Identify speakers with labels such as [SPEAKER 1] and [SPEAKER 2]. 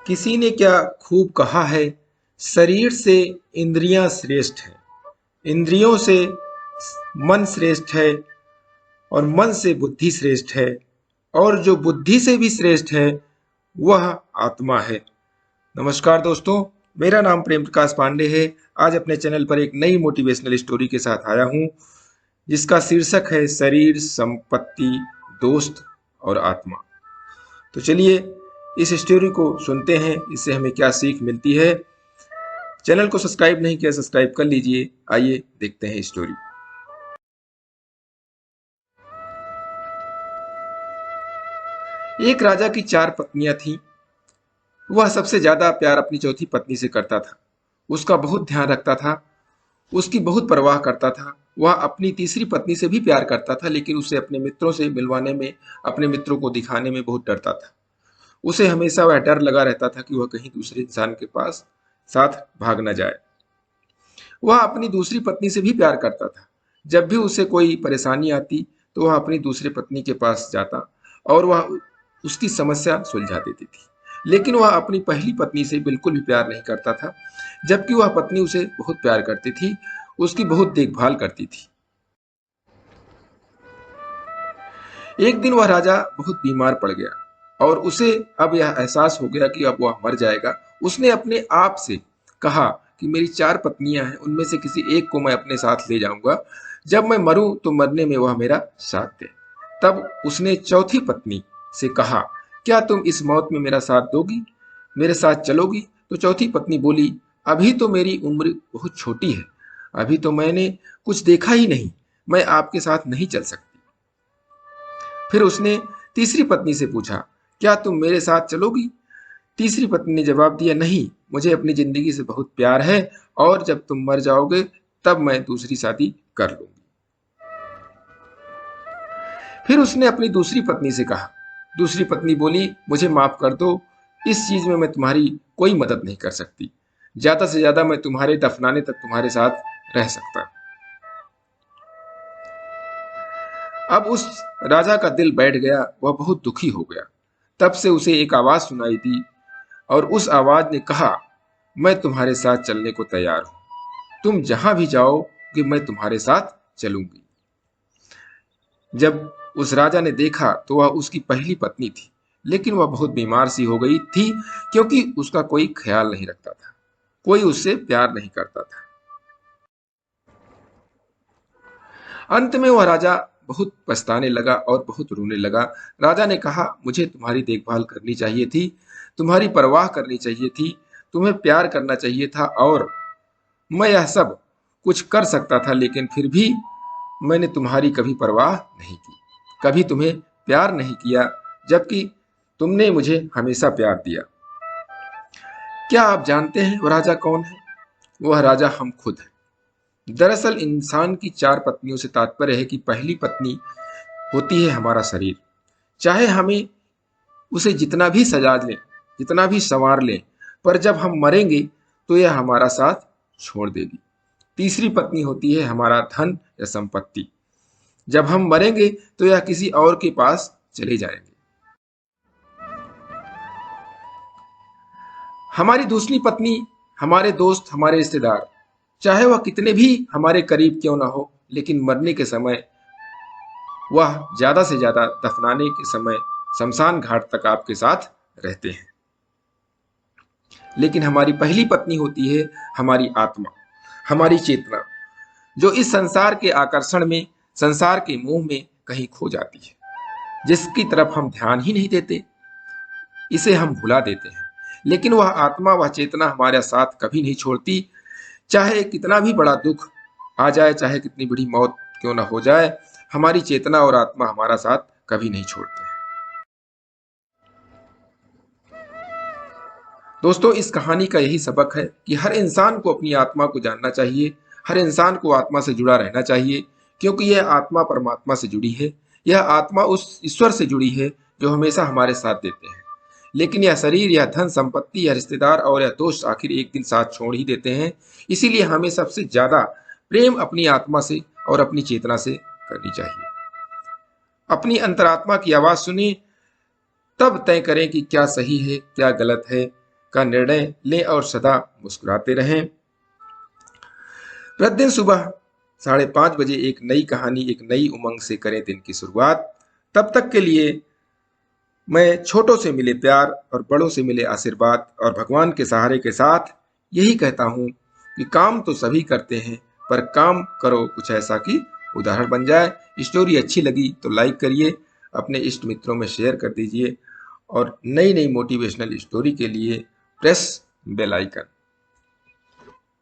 [SPEAKER 1] किसी ने क्या खूब कहा है, शरीर से इंद्रियां श्रेष्ठ है, इंद्रियों से मन श्रेष्ठ है और मन से बुद्धि श्रेष्ठ है, और जो बुद्धि से भी श्रेष्ठ है वह आत्मा है। नमस्कार दोस्तों, मेरा नाम प्रेम प्रकाश पांडे है। आज अपने चैनल पर एक नई मोटिवेशनल स्टोरी के साथ आया हूं, जिसका शीर्षक है शरीर, संपत्ति, दोस्त और आत्मा। तो चलिए इस स्टोरी को सुनते हैं, इससे हमें क्या सीख मिलती है। चैनल को सब्सक्राइब नहीं किया, सब्सक्राइब कर लीजिए। आइए देखते हैं स्टोरी। एक राजा की 4 पत्नियां थीं। वह सबसे ज्यादा प्यार अपनी चौथी पत्नी से करता था। उसका बहुत ध्यान रखता था, उसकी बहुत परवाह करता था। वह अपनी तीसरी पत्नी से भी प्यार करता था, लेकिन उसे अपने मित्रों से मिलवाने में, अपने मित्रों को दिखाने में बहुत डरता था। उसे हमेशा वह डर लगा रहता था कि वह कहीं दूसरे इंसान के पास साथ भाग न जाए। वह अपनी दूसरी पत्नी से भी प्यार करता था। जब भी उसे कोई परेशानी आती तो वह अपनी दूसरी पत्नी के पास जाता और वह उसकी समस्या सुलझा देती थी। लेकिन वह अपनी पहली पत्नी से बिल्कुल भी प्यार नहीं करता था, जबकि वह पत्नी उसे बहुत प्यार करती थी, उसकी बहुत देखभाल करती थी। एक दिन वह राजा बहुत बीमार पड़ गया और उसे अब यह एहसास हो गया कि अब वह मर जाएगा। उसने अपने आप से कहा कि मेरी 4 पत्नियां हैं, उनमें से किसी एक को मैं अपने साथ ले जाऊंगा। जब मैं मरूं तो मरने में वह मेरा साथ दे। तब उसने चौथी पत्नी से कहा, क्या तुम इस मौत में मेरा साथ दोगी, मेरे साथ चलोगी? तो चौथी पत्नी बोली, अभी तो मेरी उम्र बहुत छोटी है, अभी तो मैंने कुछ देखा ही नहीं, मैं आपके साथ नहीं चल सकती। फिर उसने तीसरी पत्नी से पूछा, क्या तुम मेरे साथ चलोगी? तीसरी पत्नी ने जवाब दिया, नहीं, मुझे अपनी जिंदगी से बहुत प्यार है और जब तुम मर जाओगे तब मैं दूसरी शादी कर लूंगी। फिर उसने अपनी दूसरी पत्नी से कहा। दूसरी पत्नी बोली, मुझे माफ कर दो, इस चीज में मैं तुम्हारी कोई मदद नहीं कर सकती। ज्यादा से ज्यादा मैं तुम्हारे दफनाने तक तुम्हारे साथ रह सकता। अब उस राजा का दिल बैठ गया, वह बहुत दुखी हो गया। तब से उसे एक आवाज सुनाई दी और उस आवाज ने कहा, मैं तुम्हारे साथ चलने को तैयार हूं, तुम जहां भी जाओगे मैं तुम्हारे साथ चलूंगी। जब उस राजा ने देखा तो वह उसकी पहली पत्नी थी, लेकिन वह बहुत बीमार सी हो गई थी, क्योंकि उसका कोई ख्याल नहीं रखता था, कोई उससे प्यार नहीं करता था। अंत में वह राजा बहुत पछताने लगा और बहुत रोने लगा। राजा ने कहा, मुझे तुम्हारी देखभाल करनी चाहिए थी, तुम्हारी परवाह करनी चाहिए थी, तुम्हें प्यार करना चाहिए था, और मैं यह सब कुछ कर सकता था, लेकिन फिर भी मैंने तुम्हारी कभी परवाह नहीं की, कभी तुम्हें प्यार नहीं किया, जबकि तुमने मुझे हमेशा प्यार दिया। क्या आप जानते हैं वह राजा कौन है? वह राजा हम खुद हैं। दरअसल इंसान की 4 पत्नियों से तात्पर्य है कि पहली पत्नी होती है हमारा शरीर। चाहे हमें उसे जितना भी सजा लें, जितना भी संवार लें, पर जब हम मरेंगे तो यह हमारा साथ छोड़ देगी। तीसरी पत्नी होती है हमारा धन या संपत्ति। जब हम मरेंगे तो यह किसी और के पास चले जाएंगे। हमारी दूसरी पत्नी हमारे दोस्त, हमारे रिश्तेदार, चाहे वह कितने भी हमारे करीब क्यों ना हो, लेकिन मरने के समय वह ज्यादा से ज्यादा दफनाने के समय शमशान घाट तक आपके साथ रहते हैं। लेकिन हमारी पहली पत्नी होती है हमारी आत्मा, हमारी चेतना, जो इस संसार के आकर्षण में, संसार के मोह में कहीं खो जाती है, जिसकी तरफ हम ध्यान ही नहीं देते, इसे हम भुला देते हैं। लेकिन वह आत्मा, वह चेतना हमारे साथ कभी नहीं छोड़ती। चाहे कितना भी बड़ा दुख आ जाए, चाहे कितनी बड़ी मौत क्यों ना हो जाए, हमारी चेतना और आत्मा हमारा साथ कभी नहीं छोड़ते। दोस्तों, इस कहानी का यही सबक है कि हर इंसान को अपनी आत्मा को जानना चाहिए, हर इंसान को आत्मा से जुड़ा रहना चाहिए, क्योंकि यह आत्मा परमात्मा से जुड़ी है, यह आत्मा उस ईश्वर से जुड़ी है जो हमेशा हमारे साथ देते हैं। लेकिन यह शरीर, यह धन संपत्ति, यह रिश्तेदार और यह दोस्त आखिर एक दिन साथ छोड़ ही देते हैं। इसीलिए हमें सबसे ज्यादा प्रेम अपनी आत्मा से और अपनी चेतना से करनी चाहिए। अपनी अंतरात्मा की आवाज सुने, तब तय करें कि क्या सही है, क्या गलत है, का निर्णय लें और सदा मुस्कुराते रहें। प्रतिदिन सुबह 5:30 बजे एक नई कहानी, एक नई उमंग से करें दिन की शुरुआत। तब तक के लिए मैं छोटों से मिले प्यार और बड़ों से मिले आशीर्वाद और भगवान के सहारे के साथ यही कहता हूँ कि काम तो सभी करते हैं, पर काम करो कुछ ऐसा कि उदाहरण बन जाए। स्टोरी अच्छी लगी तो लाइक करिए, अपने इष्ट मित्रों में शेयर कर दीजिए और नई नई मोटिवेशनल स्टोरी के लिए प्रेस बेल आइकन।